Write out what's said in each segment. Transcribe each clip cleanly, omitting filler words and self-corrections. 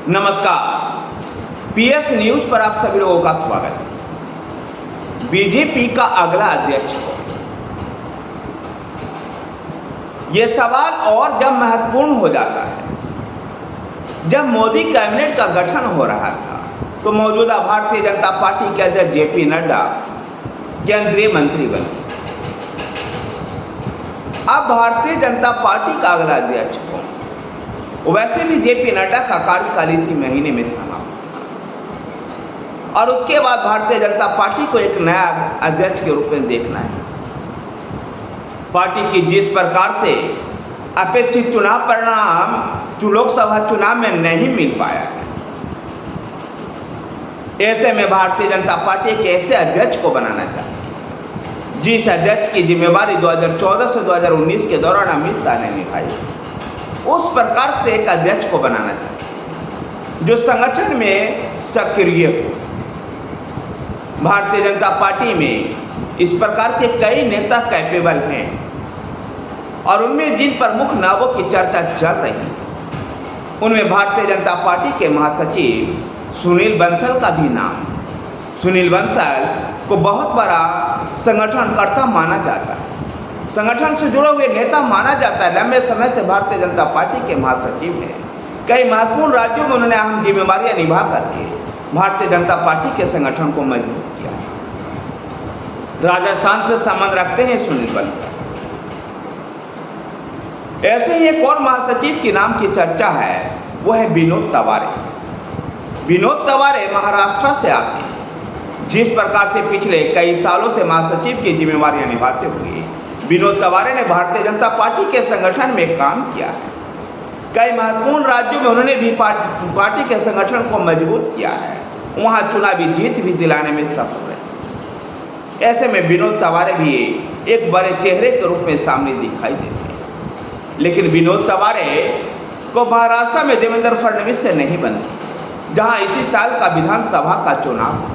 नमस्कार, PS news पर आप सभी लोगों का स्वागत है। बीजेपी का अगला अध्यक्ष कौन? यह सवाल और जब महत्वपूर्ण हो जाता है जब मोदी कैबिनेट का गठन हो रहा था तो मौजूदा भारतीय जनता पार्टी के अध्यक्ष जेपी नड्डा केंद्रीय मंत्री बने। अब भारतीय जनता पार्टी का अगला अध्यक्ष कौन? वैसे भी जेपी नड्डा का कार्यकाल इसी महीने में समाप्त हुआ और उसके बाद भारतीय जनता पार्टी को एक नया अध्यक्ष के रूप में देखना है। पार्टी की जिस प्रकार से अपेक्षित चुनाव परिणाम लोकसभा चुनाव में नहीं मिल पाया है, ऐसे में भारतीय जनता पार्टी एक ऐसे अध्यक्ष को बनाना चाहती है जिस अध्यक्ष की जिम्मेवारी 2014 से 2019 के दौरान अमित शाह ने निभाई। उस प्रकार से एक अध्यक्ष को बनाना चाहिए जो संगठन में सक्रिय हो। भारतीय जनता पार्टी में इस प्रकार के कई नेता कैपेबल हैं और उनमें जिन प्रमुख नामों की चर्चा चल रही है उनमें भारतीय जनता पार्टी के महासचिव सुनील बंसल का भी नाम है। सुनील बंसल को बहुत बड़ा संगठनकर्ता माना जाता है, संगठन से जुड़े हुए नेता माना जाता है। लंबे समय से भारतीय जनता पार्टी के महासचिव हैं। कई महत्वपूर्ण राज्यों में उन्होंने अहम जिम्मेवारियां निभा करके भारतीय जनता पार्टी के संगठन को मजबूत किया। राजस्थान से संबंध रखते हैं सुनील बंसल। ऐसे ही एक और महासचिव के नाम की चर्चा है, वो है विनोद तवारे। विनोद तवारे महाराष्ट्र से आते हैं। जिस प्रकार से पिछले कई सालों से महासचिव की जिम्मेवारियां निभाते हुए विनोद तवारे ने भारतीय जनता पार्टी के संगठन में काम किया है। कई महत्वपूर्ण राज्यों में उन्होंने भी पार्टी के संगठन को मजबूत किया है, वहां चुनावी जीत भी दिलाने में सफल रहे। ऐसे में विनोद तवारे भी एक बड़े चेहरे के रूप में सामने दिखाई देते हैं। लेकिन विनोद तवारे को महाराष्ट्र में देवेंद्र फडणवीस से नहीं बनती, जहां इसी साल का विधानसभा का चुनाव होना।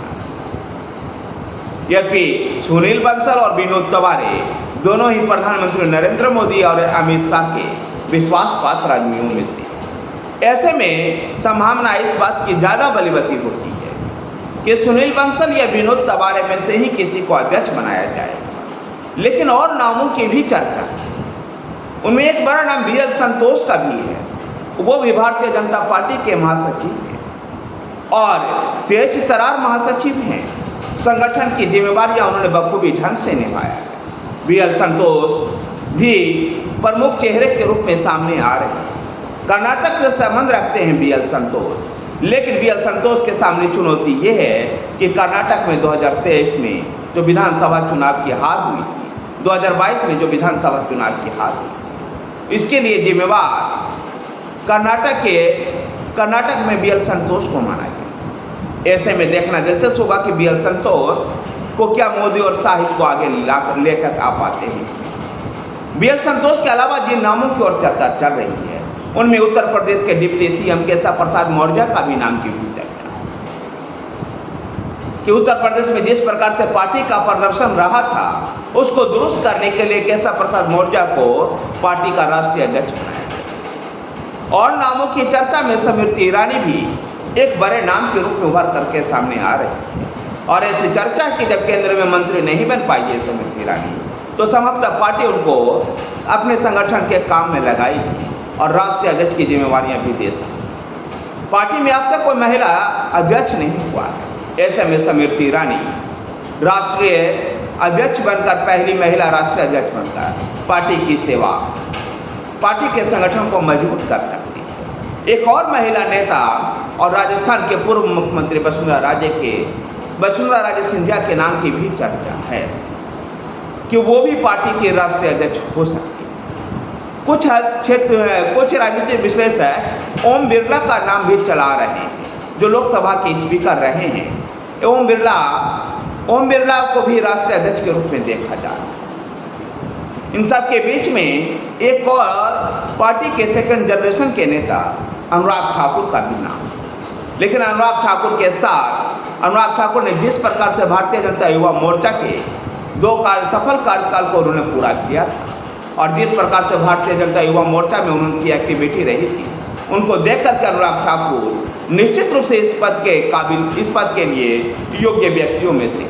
यद्यपि सुनील बंसल और विनोद तवारे दोनों ही प्रधानमंत्री नरेंद्र मोदी और अमित शाह के विश्वास पात्र आदमियों में से। ऐसे में संभावना इस बात की ज़्यादा बलवती होती है कि सुनील बंसल या विनोद तवारे में से ही किसी को अध्यक्ष बनाया जाए। लेकिन और नामों की भी चर्चा है। उनमें एक बड़ा नाम बीएल संतोष का भी है, वो भी भारतीय जनता पार्टी के महासचिव हैं और तेज तर्रार महासचिव हैं। संगठन की जिम्मेवारियां उन्होंने बखूबी ढंग से निभाया है। बीएल संतोष भी प्रमुख चेहरे के रूप में सामने आ रहे हैं। कर्नाटक से संबंध रखते हैं बीएल संतोष, लेकिन बीएल संतोष के सामने चुनौती ये है कि कर्नाटक में 2023 में जो विधानसभा चुनाव की हार हुई थी, 2022 में जो विधानसभा चुनाव की हार हुई, इसके लिए जिम्मेवार कर्नाटक में बीएल संतोष को माना गया। ऐसे में देखना दिलचस्प होगा कि बीएल संतोष को क्या मोदी और शाह इसको आगे लेकर आ पाते हैं। बीएल संतोष के अलावा जिन नामों की ओर चर्चा चल रही है उनमें उत्तर प्रदेश के डिप्टी सीएम केशव प्रसाद मौर्य का भी नाम की भी चर्चा है कि उत्तर प्रदेश में जिस प्रकार से पार्टी का प्रदर्शन रहा था उसको दुरुस्त करने के लिए केशव प्रसाद मौर्य को पार्टी का राष्ट्रीय अध्यक्ष बनाया गया। और नामों की चर्चा में स्मृति ईरानी भी एक बड़े नाम के रूप में उभर करके सामने आ रहे हैं। और ऐसी चर्चा की जब केंद्र में मंत्री नहीं बन पाई है स्मृति ईरानी, तो संभवतः पार्टी उनको अपने संगठन के काम में लगाएगी और राष्ट्रीय अध्यक्ष की जिम्मेवारियां भी दे सकती। पार्टी में अब तक कोई महिला अध्यक्ष नहीं हुआ है। ऐसे में स्मृति ईरानी राष्ट्रीय अध्यक्ष बनकर, पहली महिला राष्ट्रीय अध्यक्ष बनकर पार्टी की सेवा, पार्टी के संगठन को मजबूत कर सकती है। एक और महिला नेता और राजस्थान के पूर्व मुख्यमंत्री वसुंधरा राजे सिंधिया के नाम की भी चर्चा है कि वो भी पार्टी के राष्ट्रीय अध्यक्ष हो सकती है। कुछ राजनीतिक विश्लेषक ओम बिरला का नाम भी चला रहे हैं, जो लोकसभा के स्पीकर रहे हैं। ओम बिरला को भी राष्ट्रीय अध्यक्ष के रूप में देखा जा रहा है। इन सब के बीच में एक और पार्टी के सेकंड जनरेशन के नेता अनुराग ठाकुर का भी नाम है। लेकिन अनुराग ठाकुर ने जिस प्रकार से भारतीय जनता युवा मोर्चा के सफल कार्यकाल को उन्होंने पूरा किया था और जिस प्रकार से भारतीय जनता युवा मोर्चा में उनकी एक्टिविटी रही थी, उनको देखकर अनुराग ठाकुर निश्चित रूप से इस पद के लिए योग्य व्यक्तियों में से।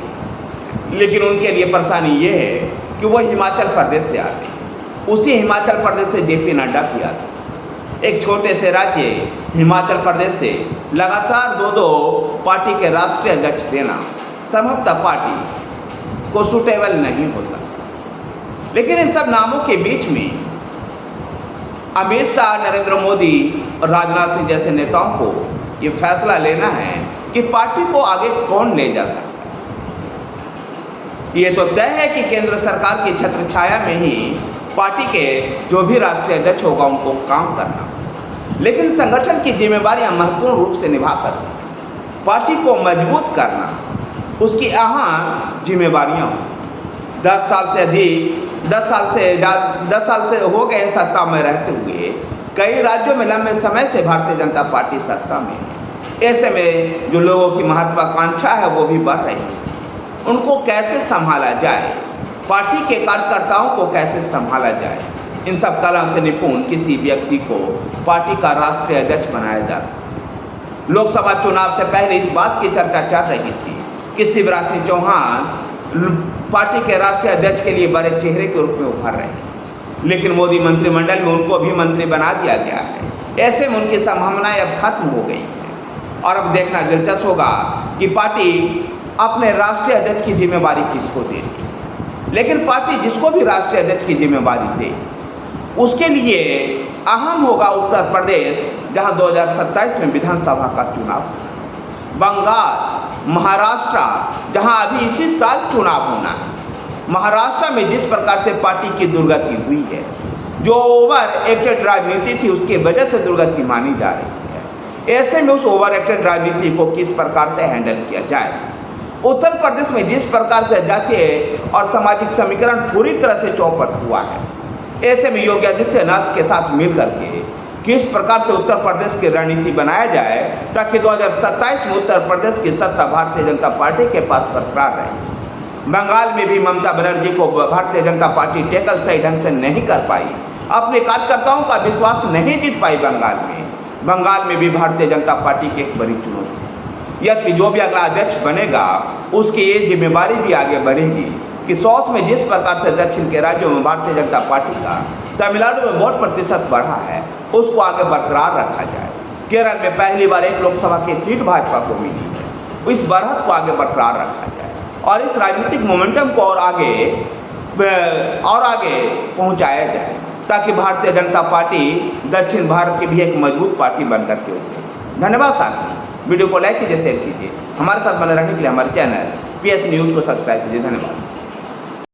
लेकिन उनके लिए परेशानी ये है कि वो हिमाचल प्रदेश से आते हैं। उसी हिमाचल प्रदेश से जेपी नड्डा भी आते। एक छोटे से राज्य हिमाचल प्रदेश से लगातार दो पार्टी के राष्ट्रीय अध्यक्ष देना संभवतः पार्टी को सूटेबल नहीं हो सकता। लेकिन इन सब नामों के बीच में अमित शाह, नरेंद्र मोदी और राजनाथ सिंह जैसे नेताओं को ये फैसला लेना है कि पार्टी को आगे कौन ले जा सकता है। ये तो तय है कि केंद्र सरकार की छत्र छाया में ही पार्टी के जो भी राष्ट्रीय अध्यक्ष होगा उनको काम करना, लेकिन संगठन की जिम्मेदारियां महत्वपूर्ण रूप से निभाकर पार्टी को मजबूत करना उसकी अहम जिम्मेदारियां। 10 साल से हो गए सत्ता में रहते हुए कई राज्यों में लंबे समय से भारतीय जनता पार्टी सत्ता में है। ऐसे में जो लोगों की महत्वाकांक्षा है वो भी बढ़ रही है। उनको कैसे संभाला जाए, पार्टी के कार्यकर्ताओं को कैसे संभाला जाए, इन सब कला से निपुण किसी व्यक्ति को पार्टी का राष्ट्रीय अध्यक्ष बनाया जा सकता। लोकसभा चुनाव से पहले इस बात की चर्चा चल रही थी कि शिवराज सिंह चौहान पार्टी के राष्ट्रीय अध्यक्ष के लिए बड़े चेहरे के रूप में उभर रहे हैं, लेकिन मोदी मंत्रिमंडल में उनको भी मंत्री बना दिया गया है। ऐसे में उनकी संभावनाएं अब खत्म हो गई हैं और अब देखना दिलचस्प होगा कि पार्टी अपने राष्ट्रीय अध्यक्ष की जिम्मेदारी किसको देती है। लेकिन पार्टी जिसको भी राष्ट्रीय अध्यक्ष की जिम्मेदारी दे उसके लिए अहम होगा उत्तर प्रदेश, जहां 2027 में विधानसभा का चुनाव, बंगाल, महाराष्ट्र, जहां अभी इसी साल चुनाव होना है। महाराष्ट्र में जिस प्रकार से पार्टी की दुर्गति हुई है, जो ओवर एक्टेड राजनीति थी उसकी वजह से दुर्गति मानी जा रही है। ऐसे में उस ओवर एक्टेड राजनीति को किस प्रकार से हैंडल किया जाए। उत्तर प्रदेश में जिस प्रकार से जातीय और सामाजिक समीकरण पूरी तरह से चौपट हुआ है, ऐसे में योगी आदित्यनाथ के साथ मिलकर के किस प्रकार से उत्तर प्रदेश की रणनीति बनाया जाए ताकि 2027 में उत्तर प्रदेश की सत्ता भारतीय जनता पार्टी के पास बरकरार रहे। बंगाल में भी ममता बनर्जी को भारतीय जनता पार्टी टेकल सही ढंग से नहीं कर पाई, अपने कार्यकर्ताओं का विश्वास नहीं जीत पाई। बंगाल में भी भारतीय जनता पार्टी की एक बड़ी चुनौती, यदि जो भी अगला अध्यक्ष बनेगा उसकी ये जिम्मेदारी भी आगे बढ़ेगी कि साउथ में जिस प्रकार से दक्षिण के राज्यों में भारतीय जनता पार्टी का तमिलनाडु में वोट प्रतिशत बढ़ा है उसको आगे बरकरार रखा जाए। केरल में पहली बार एक लोकसभा की सीट भाजपा को मिली है, इस बढ़त को आगे बरकरार रखा जाए और इस राजनीतिक मोमेंटम को और आगे पहुंचाया जाए ताकि भारतीय जनता पार्टी दक्षिण भारत की भी एक मजबूत पार्टी बनकर के उठे। धन्यवाद साथी, वीडियो को लाइक कीजिए, शेयर कीजिए। हमारे साथ बने रहने के लिए हमारे चैनल PS न्यूज़ को सब्सक्राइब कीजिए। धन्यवाद।